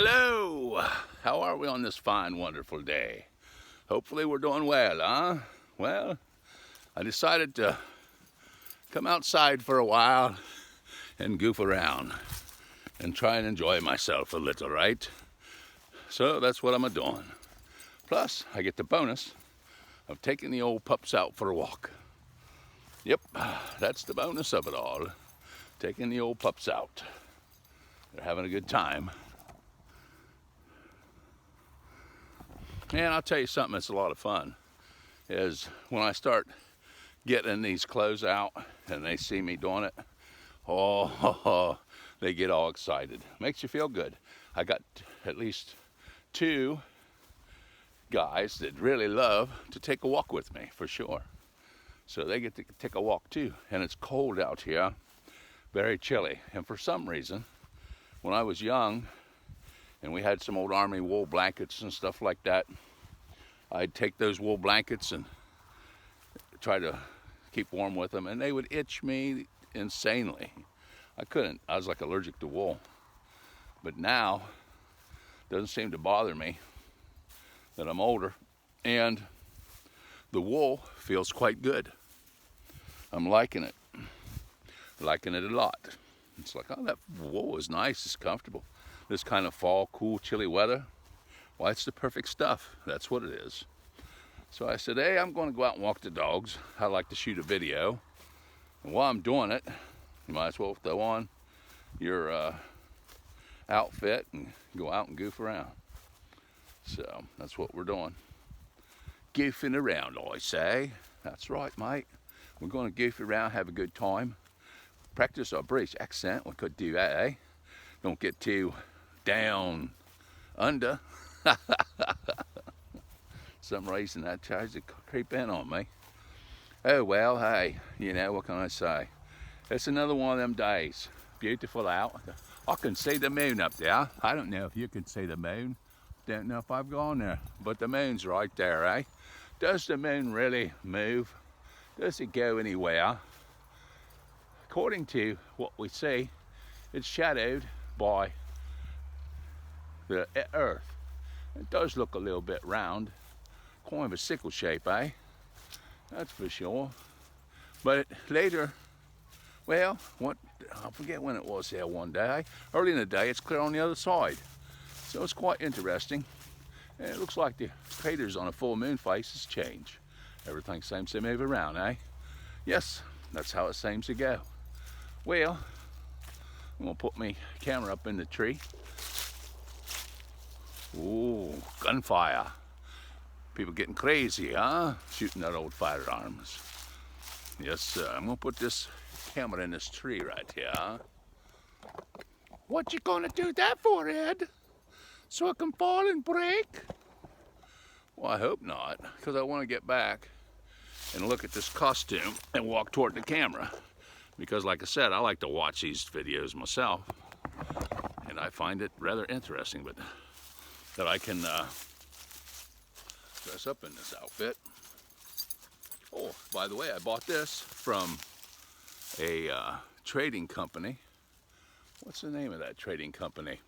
Hello! How are we on this fine, wonderful day? Hopefully we're doing well, huh? Well, I decided to come outside for a while and goof around and try and enjoy myself a little, right? So that's what I'm doing. Plus, I get the bonus of taking the old pups out for a walk. Yep, that's the bonus of it all. Taking the old pups out. They're having a good time. And I'll tell you something that's a lot of fun is when I start getting these clothes out and they see me doing it, they get all excited. Makes you feel good. I got at least 2 guys that really love to take a walk with me, for sure. So they get to take a walk too. And it's cold out here, very chilly. And for some reason, when I was young, and we had some old army wool blankets and stuff like that, I'd take those wool blankets and try to keep warm with them, and they would itch me insanely. I couldn't. I was like allergic to wool. But now, it doesn't seem to bother me that I'm older, and the wool feels quite good. I'm liking it. Liking it a lot. It's like, oh, that wool is nice. It's comfortable. This kind of fall, cool, chilly weather, why, it's the perfect stuff. That's what it is. So I said, hey, I'm going to go out and walk the dogs. I like to shoot a video. And while I'm doing it, you might as well throw on your outfit and go out and goof around. So that's what we're doing. Goofing around, I say. That's right, mate. We're going to goof around, have a good time. Practice our British accent. We could do that, eh? Don't get too down under. Some reason that tries to creep in on me. Oh well, hey, you know, what can I say? It's another one of them days. Beautiful out. I can see the moon up there. I don't know if you can see the moon. Don't know if I've gone there, but the moon's right there, eh? Does the moon really move? Does it go anywhere? According to what we see, it's shadowed by the Earth. It does look a little bit round, kind of a sickle shape, eh? That's for sure. But later, well, I forget when it was there one day. Early in the day, it's clear on the other side. So it's quite interesting. And it looks like the craters on a full moon faces change. Everything seems to move around, eh? Yes, that's how it seems to go. Well, I'm gonna put my camera up in the tree. Ooh, gunfire. People getting crazy, huh? Shooting at old firearms. Yes, sir. I'm gonna put this camera in this tree right here, huh? What you gonna do that for, Ed? So it can fall and break? Well, I hope not, because I want to get back and look at this costume and walk toward the camera. Because like I said, I like to watch these videos myself, and I find it rather interesting, but that I can dress up in this outfit. Oh, by the way, I bought this from a trading company. What's the name of that trading company?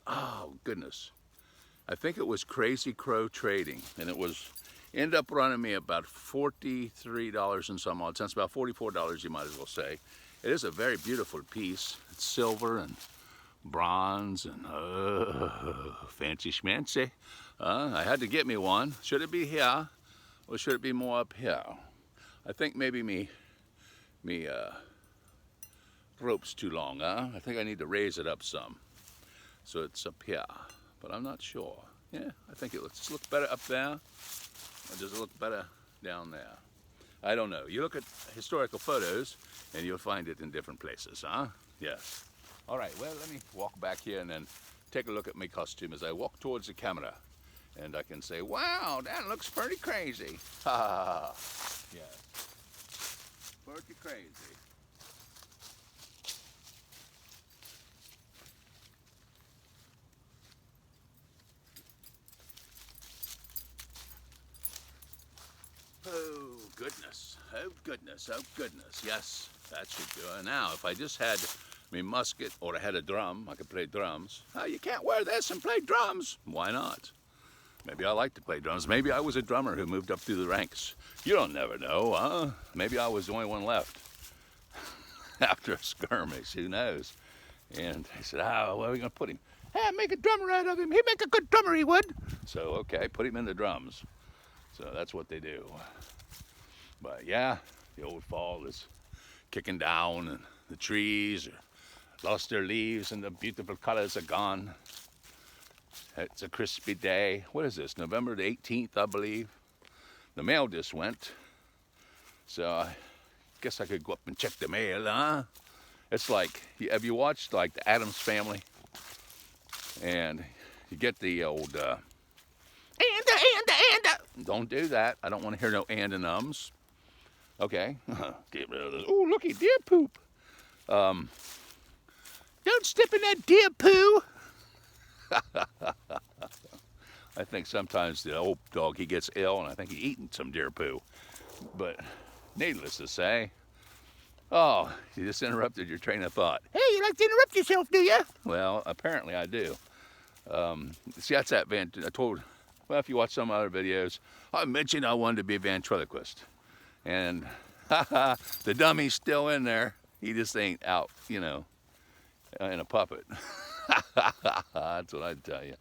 Oh, goodness. I think it was Crazy Crow Trading, and it ended up running me about $43 and some odd cents, about $44, you might as well say. It is a very beautiful piece. It's silver and bronze and fancy schmancy. I had to get me one. Should it be here or should it be more up here? I think maybe me rope's too long, huh? I think I need to raise it up some so it's up here, but I'm not sure. Yeah, I think it looks better up there, or does it look better down there? I don't know. You look at historical photos and you'll find it in different places, huh? Yes. All right, well, let me walk back here and then take a look at my costume as I walk towards the camera. And I can say, wow, that looks pretty crazy. Ha ha ha. Yes. Pretty crazy. Oh, goodness. Oh, goodness. Oh, goodness. Yes, that should do it. Now, if I just had me musket, or I had a drum. I could play drums. Oh, you can't wear this and play drums. Why not? Maybe I like to play drums. Maybe I was a drummer who moved up through the ranks. You don't never know, huh? Maybe I was the only one left after a skirmish. Who knows? And I said, where are we going to put him? Hey, make a drummer out of him. He'd make a good drummer, he would. So, okay, put him in the drums. So that's what they do. But yeah, the old fall is kicking down, and the trees lost their leaves and the beautiful colors are gone. It's a crispy day. What is this, November the 18th, I believe? The mail just went. So I guess I could go up and check the mail, huh? It's like, have you watched like the Addams Family? And you get the old, and. Don't do that. I don't want to hear no and and ums. Okay, get rid of this. Oh, looky, deer poop. Don't step in that deer poo. I think sometimes the old dog, he gets ill, and I think he's eating some deer poo. But needless to say, oh, you just interrupted your train of thought. Hey, you like to interrupt yourself, do you? Well, apparently I do. See, that's that I told, well, if you watch some other videos, I mentioned I wanted to be a ventriloquist. And the dummy's still in there. He just ain't out, you know, in a puppet. That's what I'd tell you.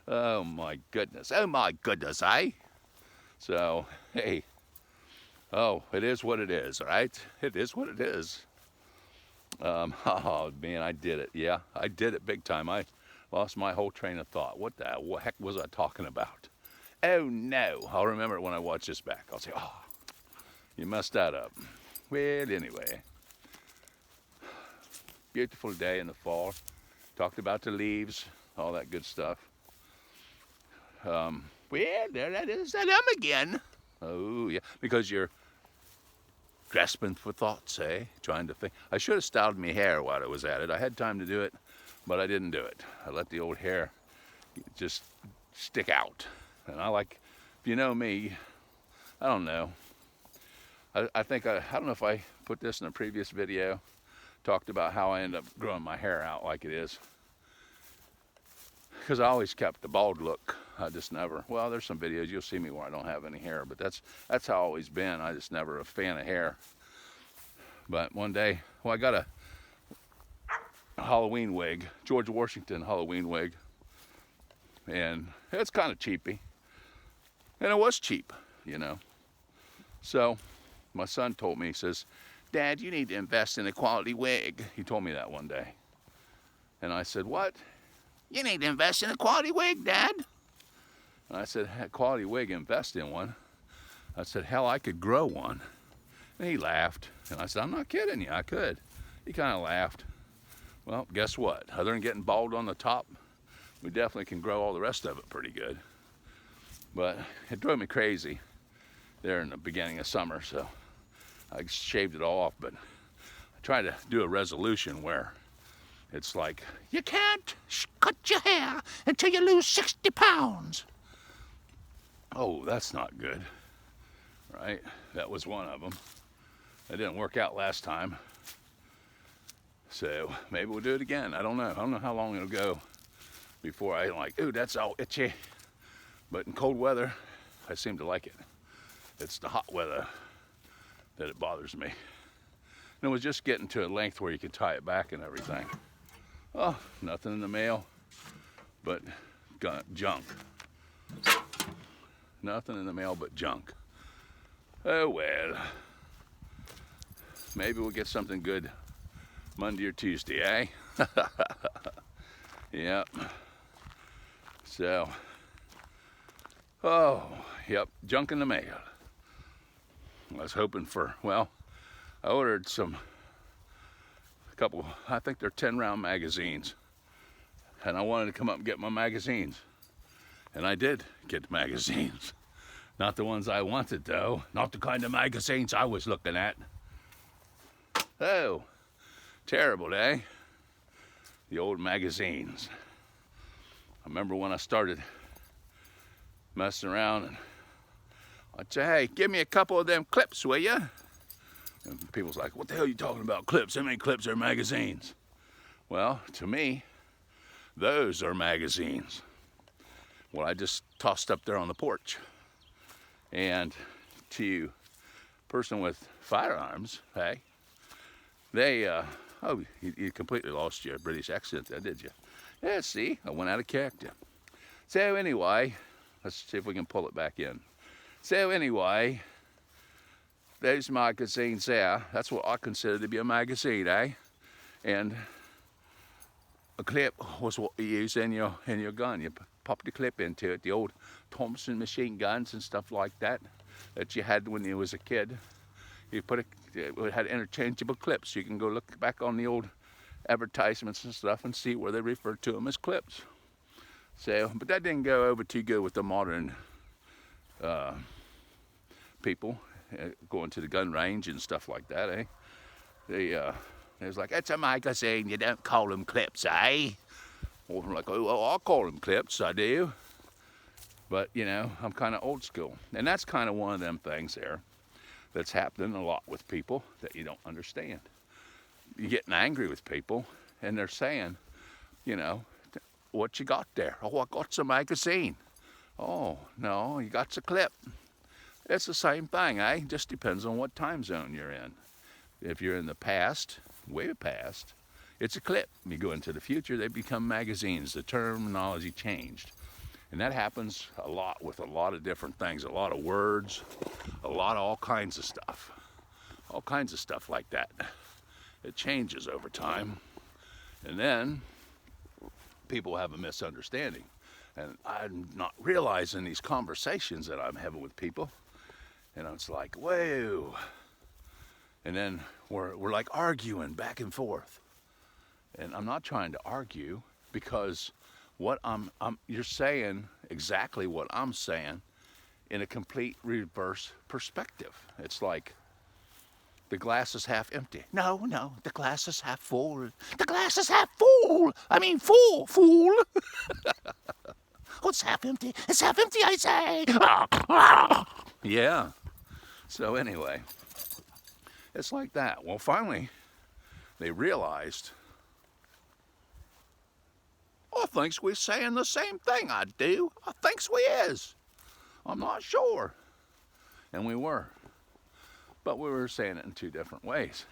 Oh my goodness, eh? So, hey, oh, it is what it is, right? It is what it is. Oh man, I did it. Yeah, I did it big time. I lost my whole train of thought. What the heck was I talking about? Oh no, I'll remember it when I watch this back. I'll say, oh, you messed that up. Well, anyway, beautiful day in the fall. Talked about the leaves, all that good stuff. Well, there that is, that again. Oh, yeah, because you're grasping for thoughts, eh? Trying to think. I should have styled my hair while I was at it. I had time to do it, but I didn't do it. I let the old hair just stick out. And I like, if you know me, I don't know. I think, I don't know if I put this in a previous video, talked about how I end up growing my hair out like it is. Because I always kept the bald look. I just never, well, there's some videos you'll see me where I don't have any hair, but that's how I've always been. I just never a fan of hair. But one day, well, I got a Halloween wig, George Washington Halloween wig, and it's kind of cheapy, and it was cheap, you know. So my son told me, he says, Dad, you need to invest in a quality wig. He told me that one day. And I said, what? You need to invest in a quality wig, Dad. And I said, quality wig, invest in one. I said, hell, I could grow one. And he laughed. And I said, I'm not kidding you, I could. He kind of laughed. Well, guess what? Other than getting bald on the top, we definitely can grow all the rest of it pretty good. But it drove me crazy there in the beginning of summer, so I shaved it all off. But I tried to do a resolution where it's like, you can't cut your hair until you lose 60 pounds. Oh, that's not good, right? That was one of them. That didn't work out last time. So maybe we'll do it again. I don't know. I don't know how long it'll go before I like, ooh, that's all itchy. But in cold weather, I seem to like it. It's the hot weather that it bothers me. And it was just getting to a length where you could tie it back and everything. Oh, nothing in the mail but junk. Nothing in the mail but junk. Oh well. Maybe we'll get something good Monday or Tuesday, eh? Yep. So, oh, yep, junk in the mail. I was hoping for, well, I ordered a couple, I think they're 10-round magazines. And I wanted to come up and get my magazines. And I did get the magazines. Not the ones I wanted, though. Not the kind of magazines I was looking at. Oh, terrible, eh? The old magazines. I remember when I started messing around, and I'd say, hey, give me a couple of them clips, will ya? And people's like, what the hell are you talking about, clips? How many clips are magazines? Well, to me, those are magazines. Well, I just tossed up there on the porch. And to person with firearms, hey, they, oh, you completely lost your British accent there, did you? Yeah, see, I went out of character. So anyway, let's see if we can pull it back in. So anyway, those magazines there, that's what I consider to be a magazine, eh? And a clip was what you use in your gun. You pop the clip into it, the old Thompson machine guns and stuff like that that you had when you was a kid. You put it had interchangeable clips. So you can go look back on the old advertisements and stuff and see where they refer to them as clips. So, but that didn't go over too good with the modern people going to the gun range and stuff like that, eh? They was like, it's a magazine, you don't call them clips, eh? Or I'm like, oh, well, I'll call them clips, I do. But, you know, I'm kind of old school. And that's kind of one of them things there that's happening a lot with people that you don't understand. You're getting angry with people, and they're saying, you know, what you got there? Oh, I got some magazine. Oh, no, you got a clip. It's the same thing, eh? Just depends on what time zone you're in. If you're in the past, way past, it's a clip. You go into the future, they become magazines. The terminology changed. And that happens a lot with a lot of different things, a lot of words, a lot of all kinds of stuff. All kinds of stuff like that. It changes over time. And then people have a misunderstanding. And I'm not realizing these conversations that I'm having with people. And it's like, whoa. And then we're like arguing back and forth. And I'm not trying to argue because what you're saying exactly what I'm saying in a complete reverse perspective. It's like the glass is half empty. No, the glass is half full. The glass is half full. I mean full, fool. Oh, it's half empty. It's half empty, I say. Yeah. So anyway, it's like that. Well, finally, they realized, I thinks we're saying the same thing, I do. I thinks we is. I'm not sure. And we were. But we were saying it in two different ways.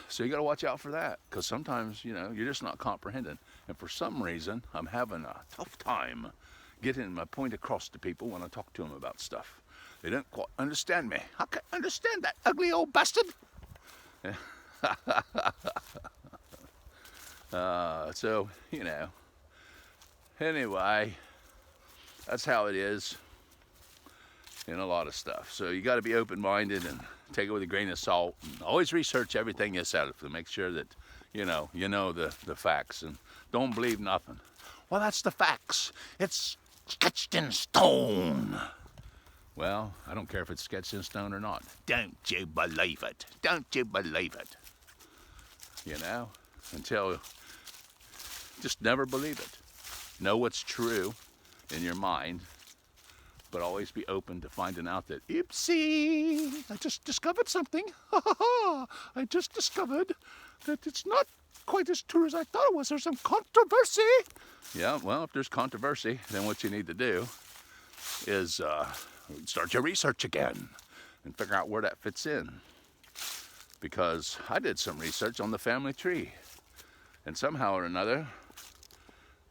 So you got to watch out for that, because sometimes, you know, you're just not comprehending. And for some reason, I'm having a tough time getting my point across to people when I talk to them about stuff. They don't quite understand me. I can't understand that ugly old bastard. So, you know, anyway, that's how it is in a lot of stuff. So you got to be open-minded and take it with a grain of salt. And always research everything you said to make sure that, you know the facts, and don't believe nothing. Well, that's the facts. It's sketched in stone. Well, I don't care if it's sketched in stone or not. Don't you believe it. Don't you believe it. You know, just never believe it. Know what's true in your mind, but always be open to finding out that, oopsie, I just discovered something. Ha ha ha, I just discovered that it's not quite as true as I thought it was. There's some controversy. Yeah, well, if there's controversy, then what you need to do is start your research again and figure out where that fits in. Because I did some research on the family tree, and somehow or another,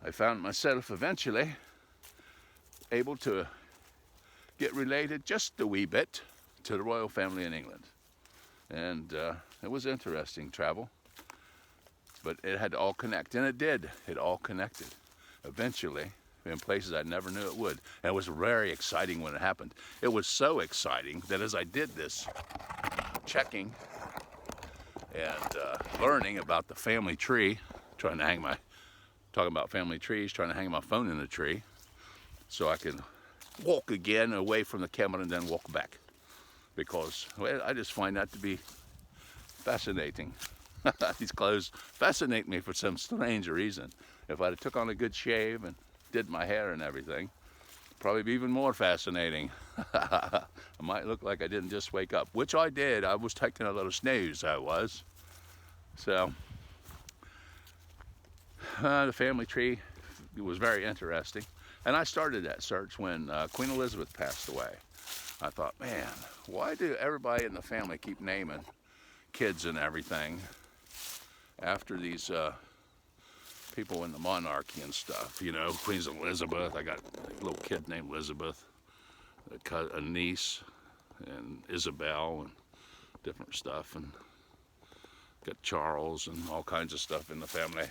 I found myself eventually able to get related just a wee bit to the royal family in England. And it was interesting travel, but it had to all connect, and it did. It all connected eventually in places I never knew it would. And it was very exciting when it happened. It was so exciting that as I did this checking and learning about the family tree, talking about family trees, trying to hang my phone in the tree so I can walk again away from the camera and then walk back, because, well, I just find that to be fascinating. These clothes fascinate me for some strange reason. If I'd have took on a good shave and did my hair and everything, probably be even more fascinating. I might look like I didn't just wake up, which I did. I was taking a little snooze, I was. So the family tree was very interesting. And I started that search when Queen Elizabeth passed away. I thought, man, why do everybody in the family keep naming kids and everything after these people in the monarchy and stuff? You know, Queen Elizabeth. I got a little kid named Elizabeth, a niece, and Isabel, and different stuff. And got Charles and all kinds of stuff in the family.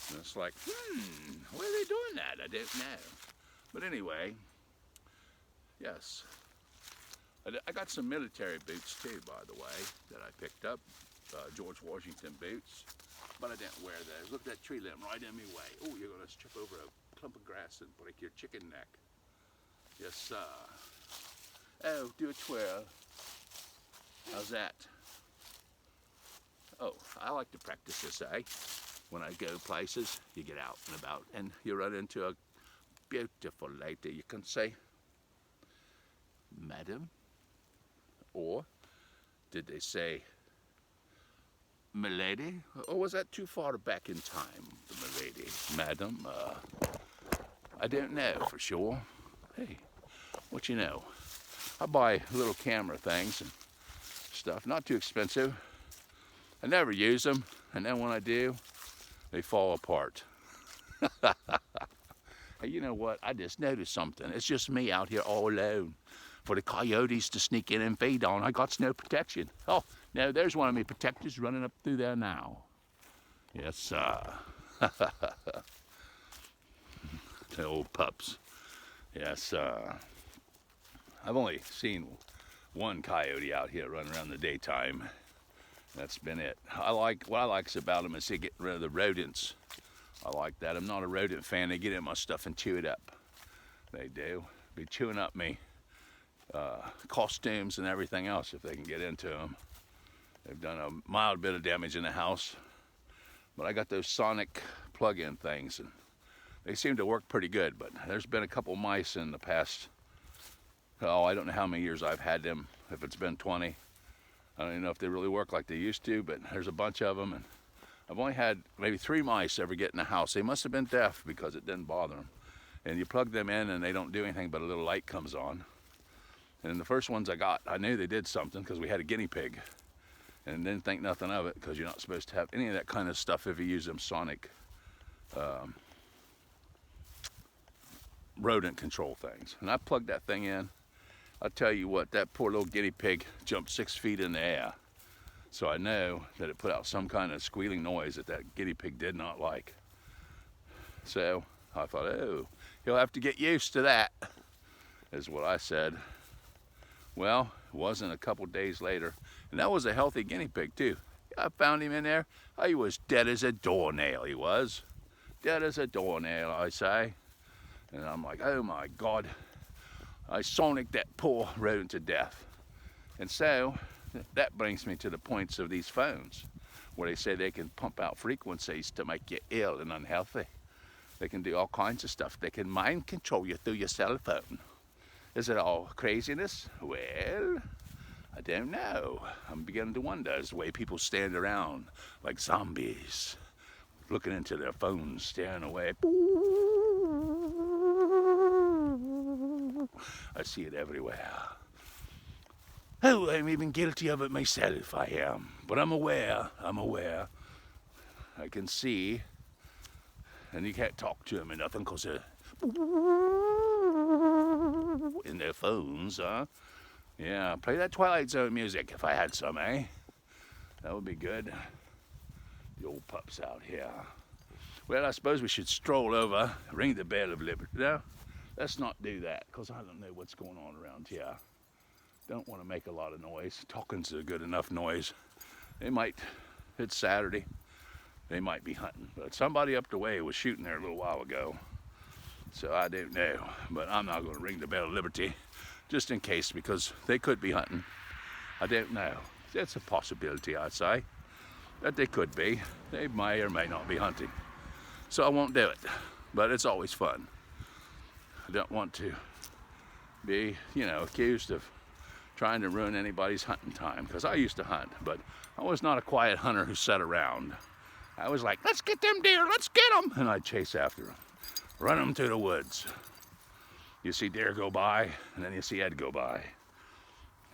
And it's like, why are they doing that? I don't know. But anyway, yes. I got some military boots too, by the way, that I picked up. George Washington boots. But I didn't wear those. Look at that tree limb right in my way. Oh, you're going to trip over a clump of grass and break your chicken neck. Yes, sir. Oh, do a twirl. How's that? Oh, I like to practice this, eh? When I go places, you get out and about and you run into a beautiful lady. You can say, Madam, or did they say, Milady? Or was that too far back in time, the milady? Madam, I don't know for sure. Hey, what you know? I buy little camera things and stuff, not too expensive. I never use them, and then when I do, they fall apart. Hey, you know what? I just noticed something. It's just me out here all alone. For the coyotes to sneak in and feed on, I got no protection. Oh, no, there's one of my protectors running up through there now. Yes, sir. The old pups. Yes, sir. I've only seen one coyote out here running around in the daytime. That's been it. What I like about them is they get rid of the rodents. I like that. I'm not a rodent fan. They get in my stuff and chew it up. They do. Be chewing up me costumes and everything else if they can get into them. They've done a mild bit of damage in the house, but I got those sonic plug-in things, and they seem to work pretty good. But there's been a couple mice in the past. Oh, I don't know how many years I've had them. If it's been 20. I don't even know if they really work like they used to, but there's a bunch of them, and I've only had maybe 3 mice ever get in the house. They must have been deaf because it didn't bother them. And you plug them in and they don't do anything but a little light comes on. And the first ones I got, I knew they did something because we had a guinea pig and didn't think nothing of it because you're not supposed to have any of that kind of stuff if you use them sonic rodent control things. And I plugged that thing in. I'll tell you what, that poor little guinea pig jumped 6 feet in the air. So I know that it put out some kind of squealing noise that guinea pig did not like. So I thought, oh, he'll have to get used to that, is what I said. Well, it wasn't a couple days later, and that was a healthy guinea pig too. I found him in there. He was dead as a doornail, he was. Dead as a doornail, I say. And I'm like, oh my God. I sonicked that poor rodent to death. And so that brings me to the points of these phones, where they say they can pump out frequencies to make you ill and unhealthy. They can do all kinds of stuff. They can mind control you through your cell phone. Is it all craziness? Well, I don't know. I'm beginning to wonder. Is the way people stand around like zombies, looking into their phones, staring away. I see it everywhere. Oh, I'm even guilty of it myself, I am. But I'm aware. I can see. And you can't talk to them or nothing because they're in their phones, huh? Yeah, play that Twilight Zone music if I had some, eh? That would be good. The old pups out here. Well, I suppose we should stroll over, ring the bell of liberty. No, let's not do that, because I don't know what's going on around here. Don't want to make a lot of noise. Talking's a good enough noise. It's Saturday, they might be hunting. But somebody up the way was shooting there a little while ago. So I don't know, but I'm not going to ring the bell of liberty, just in case, because they could be hunting. I don't know. It's a possibility, I'd say, that they could be. They may or may not be hunting. So I won't do it, but it's always fun. I don't want to be, accused of trying to ruin anybody's hunting time, because I used to hunt, but I was not a quiet hunter who sat around. I was like, let's get them deer, let's get them. And I'd chase after them, run them through the woods. You see deer go by, and then you see Ed go by.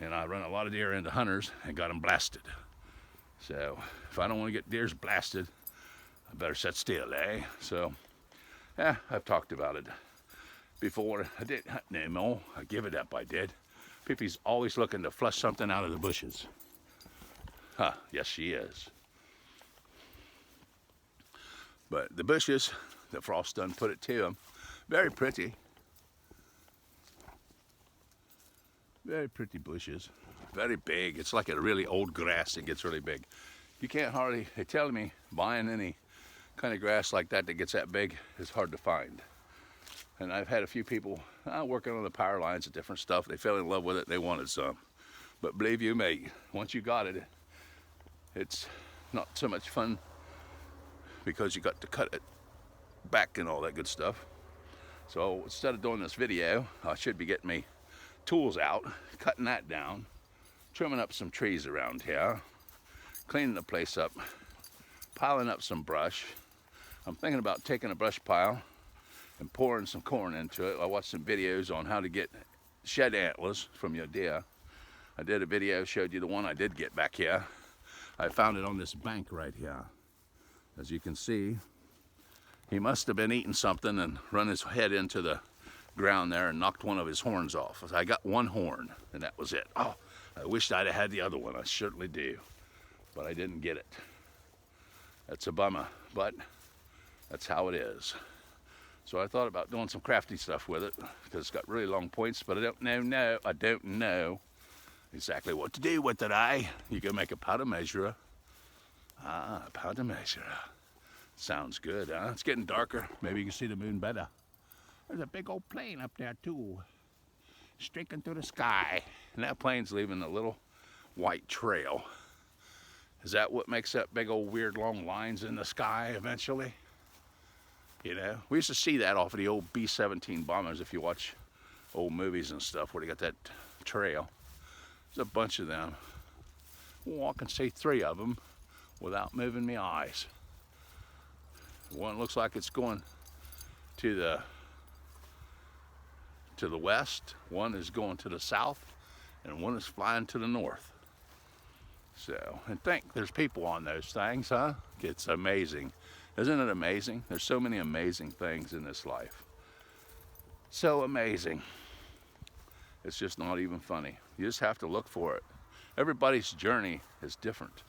And I run a lot of deer into hunters and got them blasted. So if I don't want to get deers blasted, I better sit still, eh? So, yeah, I've talked about it before. I didn't hunt no more. I give it up, I did. Pippi's always looking to flush something out of the bushes. Huh, yes she is. But the bushes, the frost done put it to them. Very pretty. Very pretty bushes. Very big. It's like a really old grass that gets really big. You can't hardly, they tell me, buying any kind of grass like that gets that big is hard to find. And I've had a few people working on the power lines and different stuff. They fell in love with it. They wanted some. But believe you me, once you got it, it's not so much fun because you got to cut it back and all that good stuff. So instead of doing this video, I should be getting me tools out, cutting that down, trimming up some trees around here, cleaning the place up, piling up some brush. I'm thinking about taking a brush pile and pouring some corn into it. I watched some videos on how to get shed antlers from your deer. I did a video, showed you the one I did get back here. I found it on this bank right here. As you can see, he must have been eating something and run his head into the ground there and knocked one of his horns off. I got one horn and that was it. Oh, I wished I'd have had the other one. I certainly do, but I didn't get it. That's a bummer, but that's how it is. So I thought about doing some crafty stuff with it because it's got really long points, but I don't know exactly what to do with it. You can make a powder measurer. Ah, a powder measurer. Sounds good, huh? It's getting darker. Maybe you can see the moon better. There's a big old plane up there too, streaking through the sky. And that plane's leaving a little white trail. Is that what makes that big old weird long lines in the sky eventually? You know, we used to see that off of the old B-17 bombers if you watch old movies and stuff where they got that trail. There's a bunch of them. Well, I can see 3 of them without moving my eyes. One looks like it's going to the west, one is going to the south, and one is flying to the north. So, and think there's people on those things, huh? It's amazing. Isn't it amazing? There's so many amazing things in this life. So amazing. It's just not even funny. You just have to look for it. Everybody's journey is different,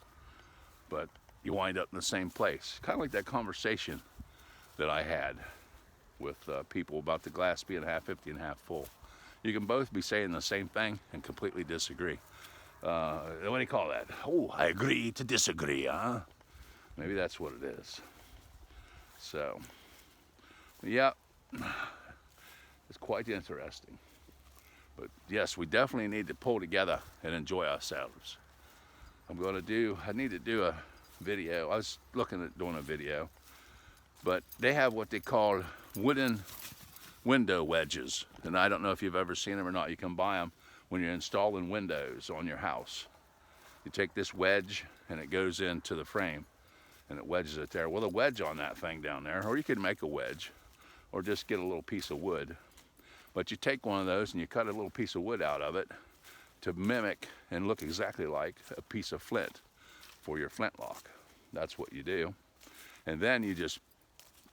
but you wind up in the same place. Kind of like that conversation that I had with people about the glass being half empty and half full. You can both be saying the same thing and completely disagree. What do you call that? Oh, I agree to disagree, huh? Maybe that's what it is. So, yeah, it's quite interesting. But yes, we definitely need to pull together and enjoy ourselves. I need to do a video. I was looking at doing a video, but they have what they call wooden window wedges. And I don't know if you've ever seen them or not. You can buy them when you're installing windows on your house. You take this wedge and it goes into the frame and it wedges it there. Well, the wedge on that thing down there, or you could make a wedge or just get a little piece of wood. But you take one of those and you cut a little piece of wood out of it to mimic and look exactly like a piece of flint for your flintlock. That's what you do. And then you just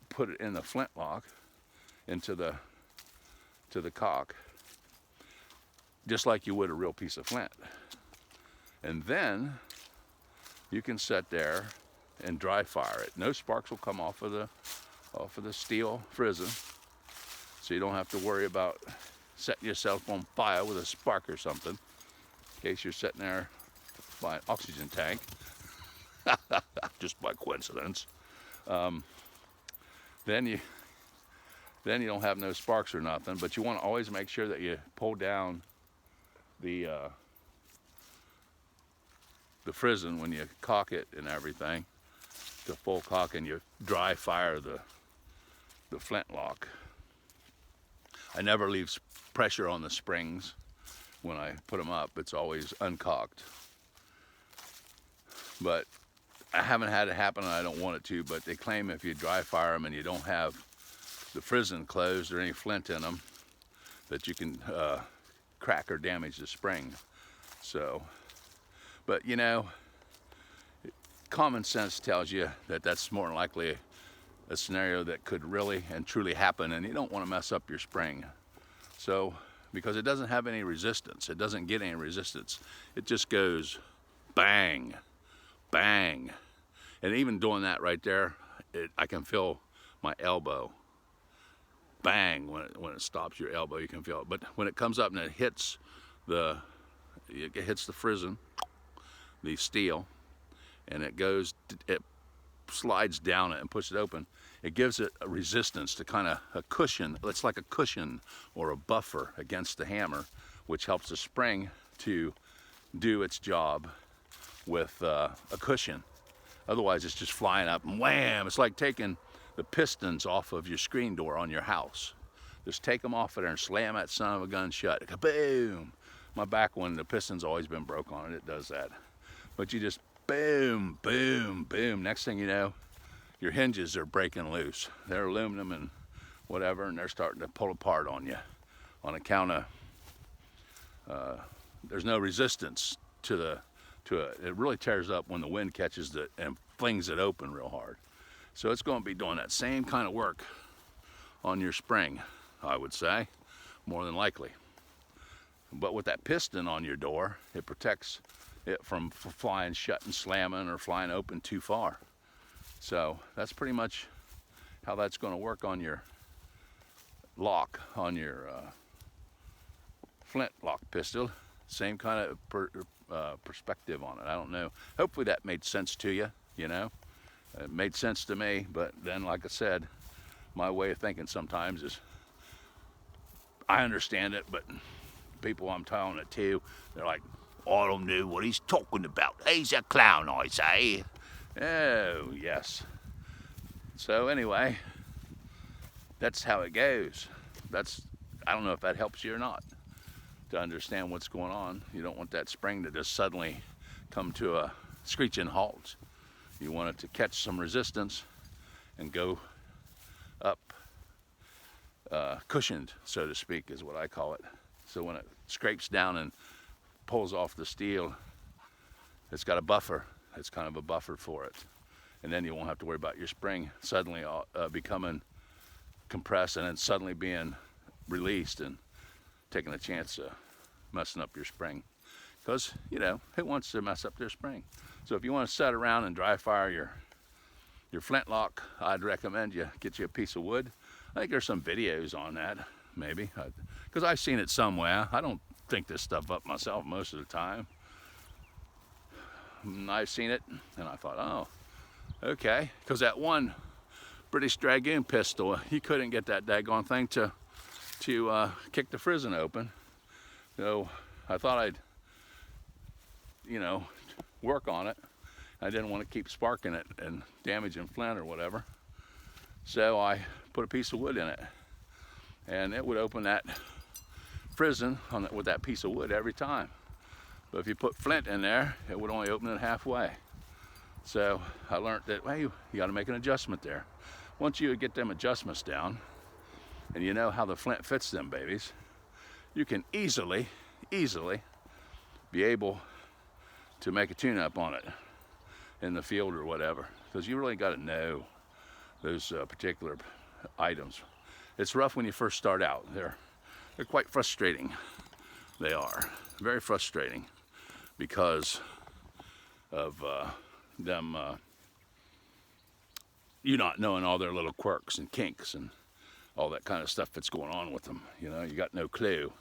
put it in the flintlock into the cock, just like you would a real piece of flint. And then you can sit there and dry fire it. No sparks will come off of the steel frizzen, so you don't have to worry about setting yourself on fire with a spark or something, in case you're sitting there by an oxygen tank, just by coincidence. Then you don't have no sparks or nothing, but you want to always make sure that you pull down the frizzen when you cock it and everything to full cock, and you dry fire the flintlock. I never leave pressure on the springs when I put them up. It's always uncocked. But I haven't had it happen and I don't want it to, but they claim if you dry fire them and you don't have the frizzen closed or any flint in them, that you can crack or damage the spring. So, but you know, common sense tells you that that's more than likely a scenario that could really and truly happen, and you don't want to mess up your spring. So, because it doesn't have any resistance, it doesn't get any resistance, it just goes bang, bang. And even doing that right there, I can feel my elbow. Bang, when it stops your elbow, you can feel it. But when it comes up and it hits the frizzen, the steel, and it slides down it and pushes it open, it gives it a resistance to kind of a cushion. It's like a cushion or a buffer against the hammer, which helps the spring to do its job with a cushion. Otherwise, it's just flying up and wham. It's like taking the pistons off of your screen door on your house. Just take them off of there and slam that son of a gun shut. Kaboom! My back one, the piston's always been broke on it. It does that. But you just boom, boom, boom. Next thing you know, your hinges are breaking loose. They're aluminum and whatever, and they're starting to pull apart on you on account of there's no resistance to it. It really tears up when the wind catches it and flings it open real hard. So it's going to be doing that same kind of work on your spring, I would say, more than likely. But with that piston on your door, it protects it from flying shut and slamming or flying open too far. So that's pretty much how that's going to work on your lock, on your flint lock pistol. Same kind of perspective on it. I don't know. Hopefully that made sense to you, you know. It made sense to me, but then, like I said, my way of thinking sometimes is, I understand it, but people I'm telling it to, they're like, I don't know what he's talking about. He's a clown, I say. Oh, yes. So anyway, that's how it goes. I don't know if that helps you or not to understand what's going on. You don't want that spring to just suddenly come to a screeching halt. You want it to catch some resistance and go up cushioned, so to speak, is what I call it. So when it scrapes down and pulls off the steel, it's got a buffer. It's kind of a buffer for it. And then you won't have to worry about your spring suddenly becoming compressed and then suddenly being released and taking a chance of messing up your spring. Because, you know, it wants to mess up their spring. So if you want to set around and dry fire your flintlock, I'd recommend you get you a piece of wood. I think there's some videos on that, maybe. Because I've seen it somewhere. I don't think this stuff up myself most of the time. I've seen it, and I thought, oh, okay. Because that one British Dragoon pistol, he couldn't get that daggone thing to kick the frizzen open. So I thought I'd, you know, work on it. I didn't want to keep sparking it and damaging flint or whatever. So I put a piece of wood in it, and it would open that frizzen with that piece of wood every time. But if you put flint in there, it would only open it halfway. So I learned that, well, you got to make an adjustment there. Once you get them adjustments down, and you know how the flint fits them babies, you can easily be able to make a tune-up on it in the field or whatever. Because you really got to know those particular items. It's rough when you first start out. They're quite frustrating. They are very frustrating because of them, you not knowing all their little quirks and kinks and all that kind of stuff that's going on with them. You know, you got no clue.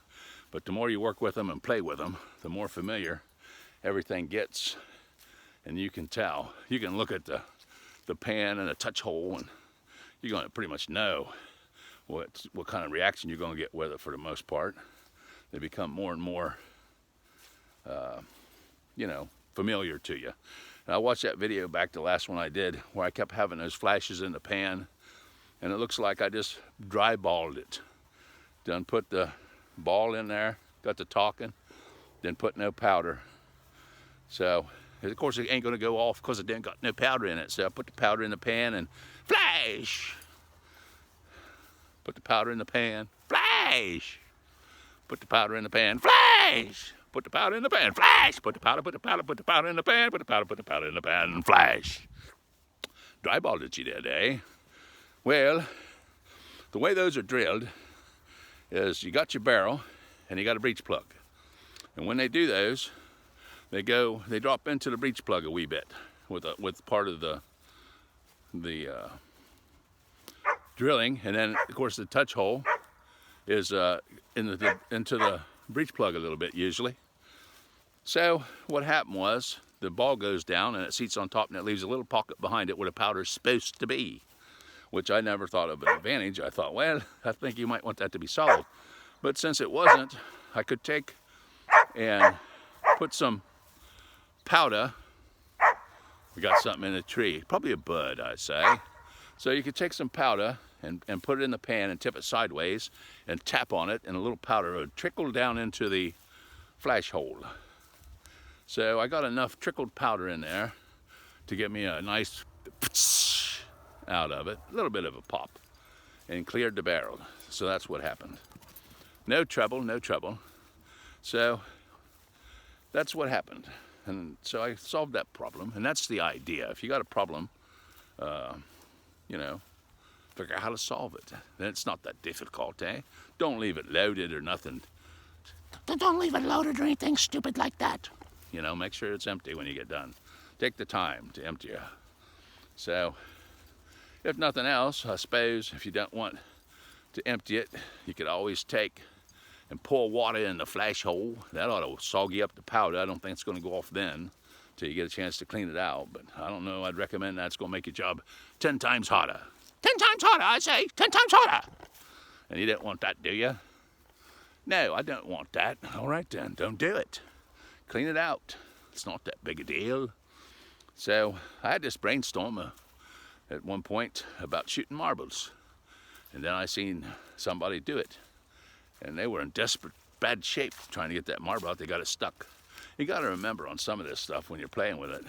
But the more you work with them and play with them, the more familiar everything gets. And you can tell. You can look at the pan and the touch hole, and you're going to pretty much know what kind of reaction you're going to get with it for the most part. They become more and more, you know, familiar to you. And I watched that video back, the last one I did, where I kept having those flashes in the pan, and it looks like I just dry balled it. Done put the ball in there, got to talking, then put no powder. So Of course, it ain't gonna go off because it didn't got no powder in it. So I put the powder in the pan and flash. Put the powder in the pan, flash. Put the powder in the pan, flash. Put the powder in the pan, flash. Put the powder in the pan, put the powder in the pan, flash. Dry balled it you did, eh? Well, the way those are drilled is you got your barrel and you got a breech plug. And when they do those, they drop into the breech plug a wee bit with part of the drilling, and then of course the touch hole is into the breech plug a little bit usually. So what happened was the ball goes down and it seats on top and it leaves a little pocket behind it where the powder's supposed to be, which I never thought of an advantage. I thought, well, I think you might want that to be solid. But since it wasn't, I could take and put some powder. We got something in a tree, probably a bird, I say. So you could take some powder and put it in the pan and tip it sideways and tap on it, and a little powder would trickle down into the flash hole. So I got enough trickled powder in there to get me a nice out of it, a little bit of a pop, and cleared the barrel. So that's what happened. No trouble, no trouble. So that's what happened. And so I solved that problem, and that's the idea. If you got a problem, you know, figure out how to solve it. Then it's not that difficult, eh? Don't leave it loaded or nothing. Don't leave it loaded or anything stupid like that. You know, make sure it's empty when you get done. Take the time to empty it. So, if nothing else, I suppose if you don't want to empty it, you could always take and pour water in the flash hole. That ought to soggy up the powder. I don't think it's going to go off then till you get a chance to clean it out. But I don't know. I'd recommend that's going to make your job 10 times harder. 10 times harder, I say. 10 times harder. And you don't want that, do you? No, I don't want that. All right then, don't do it. Clean it out. It's not that big a deal. So I had this brainstorm at one point about shooting marbles. And then I seen somebody do it. And they were in desperate bad shape trying to get that marble out. They got it stuck. You got to remember on some of this stuff when you're playing with it,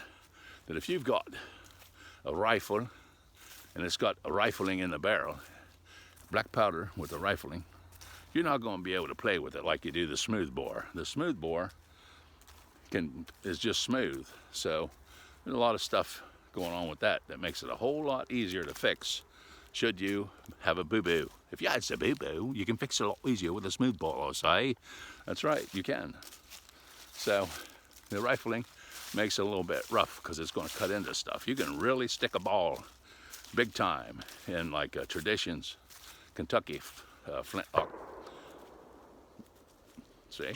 that if you've got a rifle and it's got a rifling in the barrel, black powder with the rifling, you're not going to be able to play with it like you do the smooth bore. The smooth bore is just smooth. So there's a lot of stuff going on with that makes it a whole lot easier to fix should you have a boo-boo. If you had a boo-boo, you can fix it a lot easier with a smooth bore, I say. That's right, you can. So the rifling makes it a little bit rough because it's going to cut into stuff. You can really stick a ball big time in like Traditions, Kentucky flintlock. See,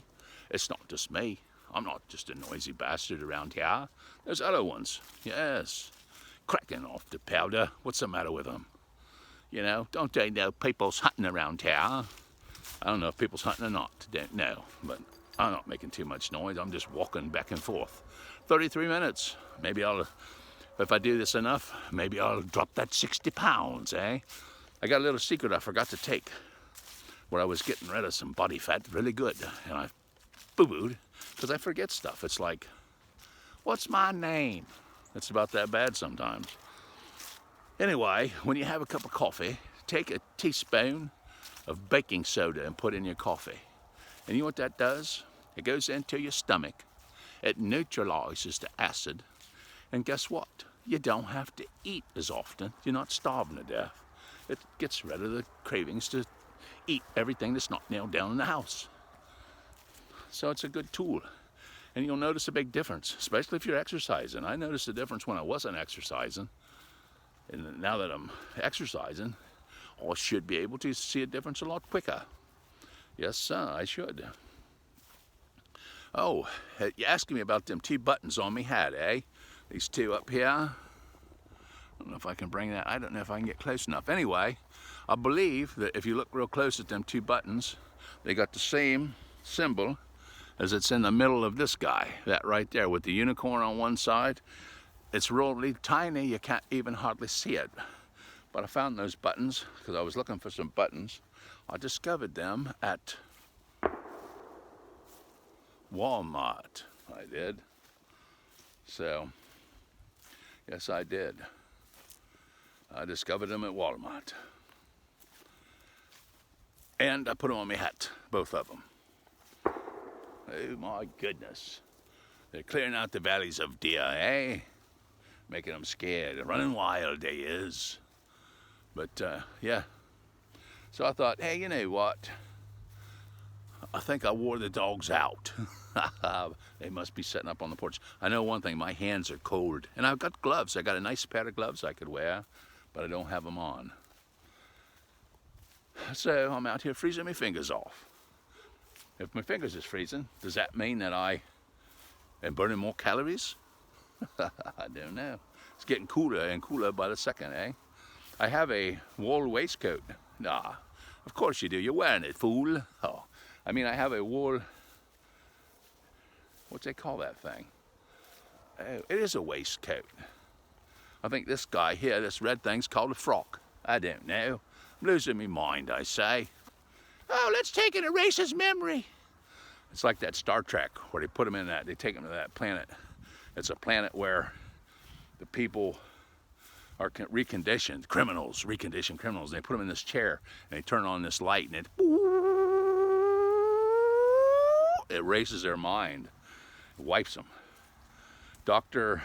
it's not just me. I'm not just a noisy bastard around here. There's other ones, yes, cracking off the powder. What's the matter with them? You know, don't they know people's hunting around here? I don't know if people's hunting or not, don't know, but I'm not making too much noise. I'm just walking back and forth. 33 minutes. Maybe if I do this enough, maybe I'll drop that 60 pounds, eh? I got a little secret I forgot to take where I was getting rid of some body fat really good, and I boo-booed because I forget stuff. It's like, what's my name? It's about that bad sometimes. Anyway, when you have a cup of coffee, take a teaspoon of baking soda and put in your coffee. And you know what that does? It goes into your stomach. It neutralizes the acid. And guess what? You don't have to eat as often. You're not starving to death. It gets rid of the cravings to eat everything that's not nailed down in the house. So it's a good tool. And you'll notice a big difference, especially if you're exercising. I noticed a difference when I wasn't exercising. And now that I'm exercising, I should be able to see a difference a lot quicker. Yes, sir, I should. Oh, you asking me about them 2 buttons on me hat, eh? These 2 up here. I don't know if I can bring that. I don't know if I can get close enough. Anyway, I believe that if you look real close at them 2 buttons, they got the same symbol as it's in the middle of this guy. That right there with the unicorn on one side. It's really tiny, you can't even hardly see it. But I found those buttons because I was looking for some buttons. I discovered them at Walmart, I did. So, yes, I did. I discovered them at Walmart. And I put them on my hat, both of them. Oh my goodness. They're clearing out the valleys of deer, eh? Making them scared. Running wild, they is. But, yeah. So I thought, hey, you know what? I think I wore the dogs out. They must be setting up on the porch. I know one thing, my hands are cold. And I've got gloves. I got a nice pair of gloves I could wear, but I don't have them on. So I'm out here freezing my fingers off. If my fingers is freezing, does that mean that I am burning more calories? I don't know. It's getting cooler and cooler by the second, eh? I have a wool waistcoat. Nah, of course you do. You're wearing it, fool. Oh, I mean, I have a wool, what's they call that thing? Oh, it is a waistcoat. I think this guy here, this red thing's called a frock. I don't know. I'm losing my mind, I say. Oh, let's take an eraser's memory. It's like that Star Trek where they put them in that, they take them to that planet. It's a planet where the people are reconditioned, reconditioned criminals. They put them in this chair and they turn on this light and it erases their mind, it wipes them. Dr.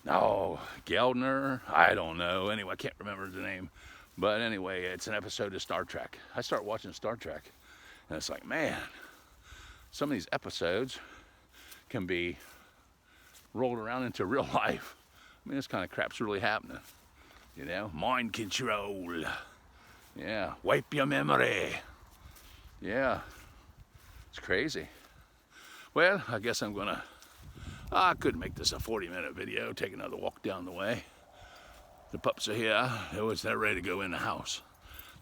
Geldner, I don't know. Anyway, I can't remember the name. But anyway, it's an episode of Star Trek. I start watching Star Trek and it's like, man, some of these episodes can be rolled around into real life. I mean, this kind of crap's really happening. You know, mind control. Yeah, wipe your memory. Yeah, it's crazy. Well, I guess I'm gonna, I could make this a 40-minute video, take another walk down the way. The pups are here. They're ready to go in the house.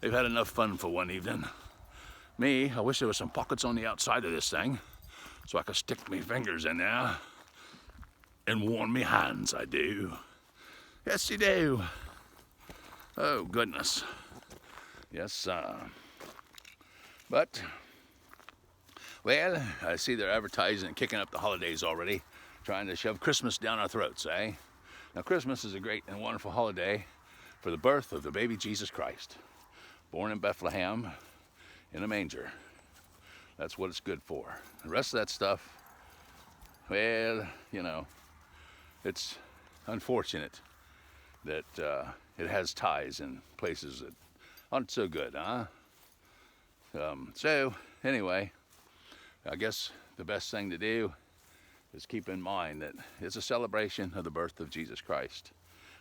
They've had enough fun for one evening. Me, I wish there were some pockets on the outside of this thing so I could stick my fingers in there and warm my hands, I do. Yes, you do. Oh, goodness. Yes, but, well, I see they're advertising and kicking up the holidays already, trying to shove Christmas down our throats, eh? Now, Christmas is a great and wonderful holiday for the birth of the baby Jesus Christ, born in Bethlehem in a manger. That's what it's good for. The rest of that stuff, well, you know, it's unfortunate that it has ties in places that aren't so good, huh? So, anyway, I guess the best thing to do is keep in mind that it's a celebration of the birth of Jesus Christ.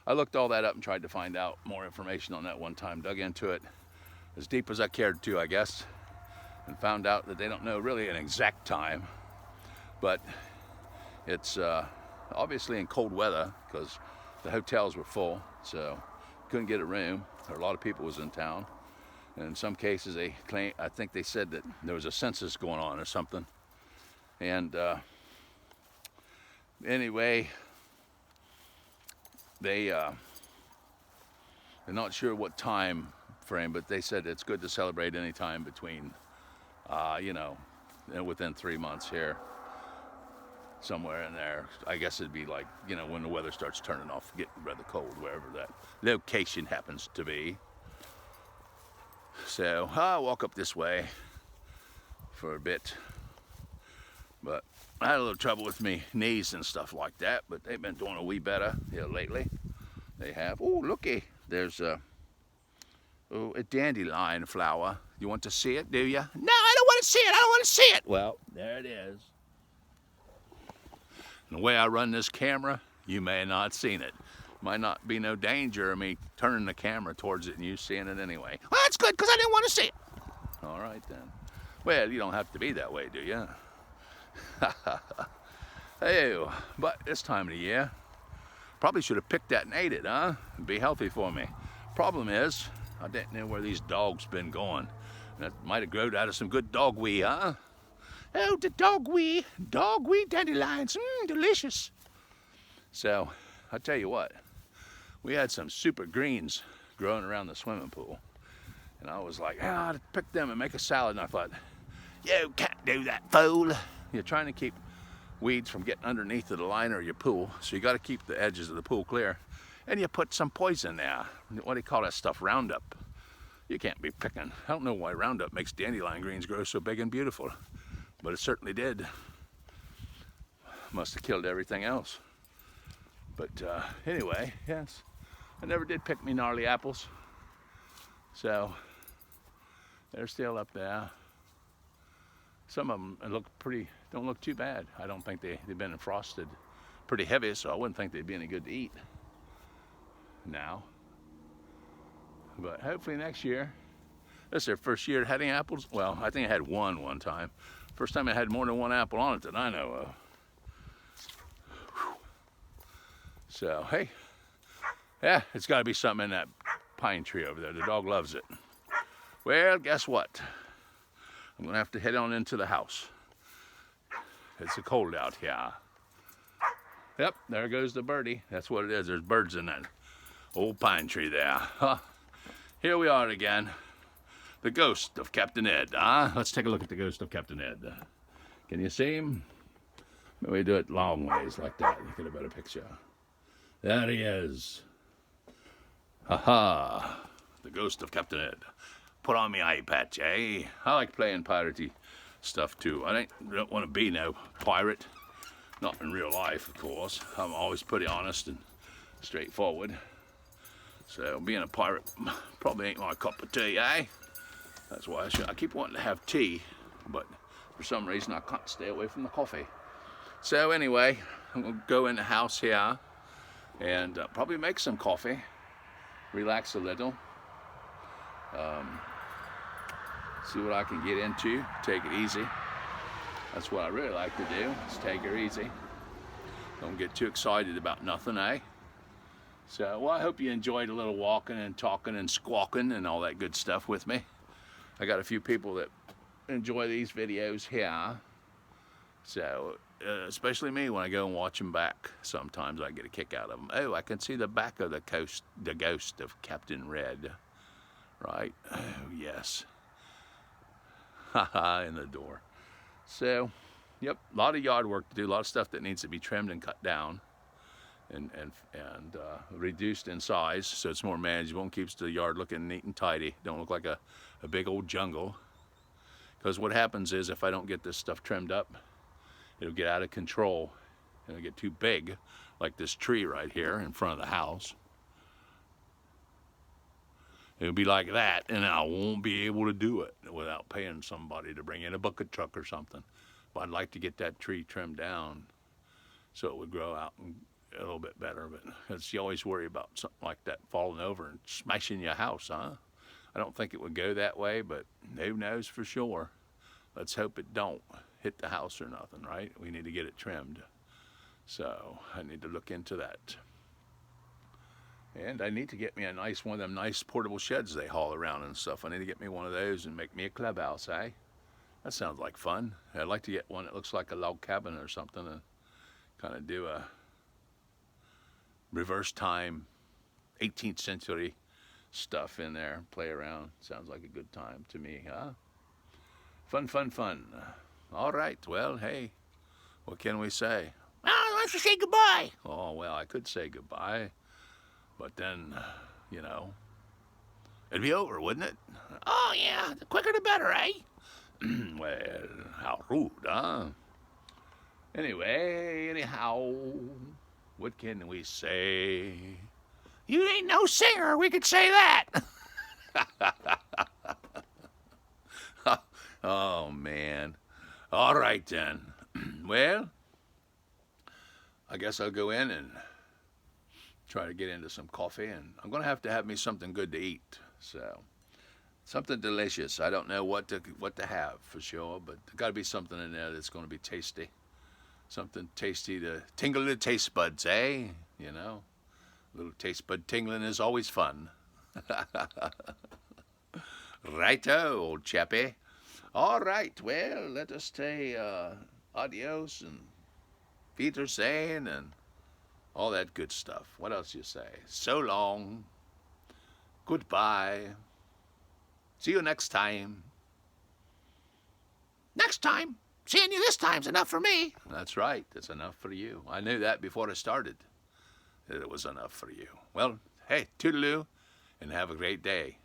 I looked all that up and tried to find out more information on that one time, dug into it as deep as I cared to, I guess, and found out that they don't know really an exact time, but it's obviously in cold weather because the hotels were full, so couldn't get a room. There were a lot of people was in town, and in some cases they claim, I think they said that there was a census going on or something, and anyway, they're not sure what time frame, but they said it's good to celebrate any time between, you know, within 3 months here, somewhere in there. I guess it'd be like, you know, when the weather starts turning off, getting rather cold, wherever that location happens to be. So I'll walk up this way for a bit, but I had a little trouble with me knees and stuff like that, but they've been doing a wee better here lately. They have. Oh, looky, there's a dandelion flower. You want to see it, do you? No, I don't want to see it. I don't want to see it. Well, there it is. And the way I run this camera, you may have not seen it. Might not be no danger of me turning the camera towards it and you seeing it anyway. Well, that's good, because I didn't want to see it. All right, then. Well, you don't have to be that way, do you? Hey, but this time of the year, probably should have picked that and ate it, huh? It'd be healthy for me. Problem is, I didn't know where these dogs been going. That might have growed out of some good dog wee, huh? Oh, the dog wee dandelions, delicious. So, I'll tell you what, we had some super greens growing around the swimming pool. And I was like, I'd pick them and make a salad. And I thought, you can't do that, fool. You're trying to keep weeds from getting underneath of the liner of your pool. So you got to keep the edges of the pool clear. And you put some poison there. What do you call that stuff? Roundup. You can't be picking. I don't know why Roundup makes dandelion greens grow so big and beautiful, but it certainly did. Must have killed everything else. But anyway, yes, I never did pick me gnarly apples. So they're still up there. Some of them don't look too bad. I don't think they've been frosted pretty heavy, so I wouldn't think they'd be any good to eat now. But hopefully next year. This is their first year having apples. Well, I think I had one time. First time I had more than one apple on it that I know of. So, hey, yeah, it's got to be something in that pine tree over there. The dog loves it. Well, guess what? I'm going to have to head on into the house. It's cold out here. Yep, there goes the birdie. That's what it is. There's birds in that old pine tree there. Huh? Here we are again. The ghost of Captain Ed. Let's take a look at the ghost of Captain Ed. Can you see him? Maybe do it long ways like that. You get a better picture. There he is. Ha! The ghost of Captain Ed. Put on me eye patch, eh? I like playing piratey stuff too. I don't want to be no pirate. Not in real life, of course. I'm always pretty honest and straightforward. So being a pirate probably ain't my cup of tea, eh? That's why I keep wanting to have tea, but for some reason I can't stay away from the coffee. So anyway, I'm gonna go in the house here and probably make some coffee, relax a little, see what I can get into, take it easy. That's what I really like to do, is take it easy. Don't get too excited about nothing, eh? So, well, I hope you enjoyed a little walking and talking and squawking and all that good stuff with me. I got a few people that enjoy these videos here. So, especially me when I go and watch them back. Sometimes I get a kick out of them. Oh, I can see the back of the ghost of Captain Red. Right? Oh, yes. Haha, in the door. So, yep, a lot of yard work to do, a lot of stuff that needs to be trimmed and cut down. And reduced in size so it's more manageable and keeps the yard looking neat and tidy. Don't look like a big old jungle. Because what happens is if I don't get this stuff trimmed up, it'll get out of control and it'll get too big, like this tree right here in front of the house. It'll be like that, and I won't be able to do it without paying somebody to bring in a bucket truck or something. But I'd like to get that tree trimmed down so it would grow out and a little bit better, but because you always worry about something like that falling over and smashing your house, huh? I don't think it would go that way, but who knows for sure. Let's hope it don't hit the house or nothing, right? We need to get it trimmed. So I need to look into that. And I need to get me one of them nice portable sheds they haul around and stuff. I need to get me one of those and make me a clubhouse, eh? That sounds like fun. I'd like to get one that looks like a log cabin or something and kind of do a reverse time 18th century stuff in there, play around. Sounds like a good time to me, huh? Fun. All right, well, hey, what can we say? Well, why don't you say goodbye? Oh, well, I could say goodbye, but then, you know, it'd be over, wouldn't it? Oh, yeah, the quicker the better, eh? Well, how rude, huh? Anyhow, what can we say? You ain't no singer, we could say that. Oh, man. All right, then. Well, I guess I'll go in and try to get into some coffee, and I'm going to have me something good to eat. So, something delicious. I don't know what to have for sure, but there got to be something in there that's going to be tasty. Something tasty to tingle the taste buds, eh? You know, a little taste bud tingling is always fun. Righto, old chappie. All right, well, let us say adios and Wiedersehen and all that good stuff. What else you say? So long. Goodbye. See you next time. Next time. Seeing you this time's enough for me. That's right. It's enough for you. I knew that before I started, that it was enough for you. Well, hey, toodaloo, and have a great day.